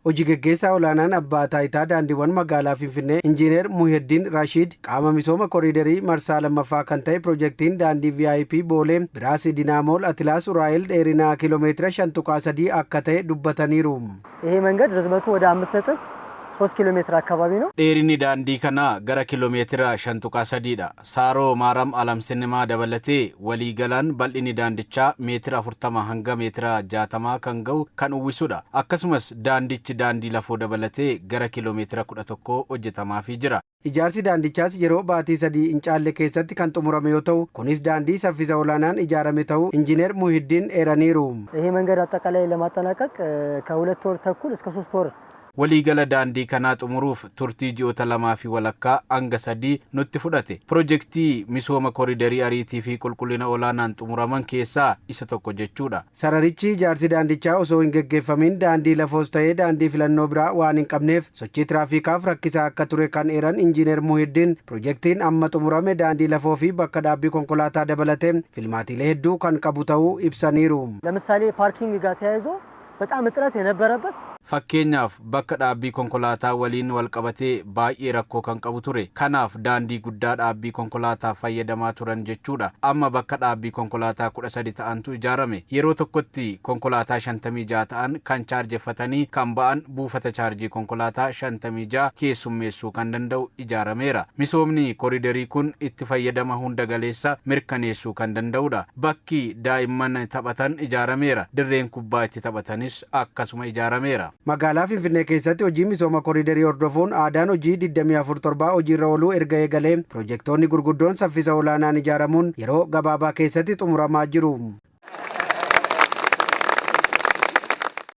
Hojii gaggeessaa olaanaan abbaa taayitaa daandiiwwan magaalaa Finfinnee Injiinar Muhiddin Rashid qaama misooma koriidarii marsaa lammaffaa kan ta'e piroojeektiin daandii VIP Boolee Biraas Dinaamool Atilaas Uraayil dheerinaa kiiloomeetira 5.3 akka ta'e dubbataniiru. ይሄ መንገድ ርዝመቱ ወደ 5.3 ኪሎ ሜትር አካባቢ ነው። dheerinni daandii kana gara kiiloomeetira 5.3 dha. Saaroo Maaram Alamsinnimaa dabalatee walii galaan bal'inni daandichaa meetira 40 hanga meetira 60 kan ga'u kan uwwisudha. Akkasumas daandichi daandii lafoo dabalatee gara kiiloomeetira 11 hojjetamaafii jira. Ijaarsi daandichaas yeroo baatii 3 hin caalle keessatti kan xumurame yoo ta'u kunis daandii saffisa olaanaan ijaarame ta'uu Injiinar Muhiddin eeraniiru. ይሄ መንገድ አጠቃላይ ለማጠናቀቅ ከ2 ወር ተኩል እስከ 3 ወር waliigala daandii kanaa xumuruuf turtii ji'oota 2 fi walakkaa hanga 3 nutti fudhate. Piroojeektii misooma koriidarii ariitii fi qulqullina olaanaan xumuraman keessaa isa tokko jechuudha. Sararichi ijaarsi daandichaa osoo hin gaggeeffamin daandii lafoos ta'ee daandii filannoo biraa waan hin qabneef sochii tiraafikaaf rakkisaa akka ture kan eeran Injiinar Muhiddin piroojeektiin amma xumurame daandii lafoo fi bakka dhaabbii konkolaataa dabalatee filmaatiilee hedduu kan qabu ta'uu ibsaniiru. ለምሳሌ ፓርኪንግ ጋር ተያይዞ በጣም እጥረት የነበረበት fakkeenyaaf bakka dhaabbii konkolaataa waliin wal qabatee baay'ee rakkoo kan qabu ture. Kanaaf daandii guddaa dhaabbii konkolaataa fayyadamaa turan jechuudha. Amma bakka dhaabbii konkolaataa 13 ta'antu ijaarame. Yeroo tokkotti konkolaataa 56 ta'an kan chaarjeffatanii kan ba'an buufata chaarjii konkolaataa 56 keessummeessuu kan danda'u ijaarameera. Misoomni koriidarii kun itti fayyadama hunda galeessa mirkaneessuu kan danda'udha. Bakki daa'imman taphatan ijaarameera. Dirreen kubbaa itti taphatanis akkasuma ijaarameera. Magaalaa Finfinnee keessatti hojii misooma koriidarii hordofuun aadaan hojii 24/7 hojiirra ooluu erga eegalee piroojeektoonni gurguddoon saffisa olaanaan ijaaramuun yeroo gabaabaa keessatti xumuramaa jiru.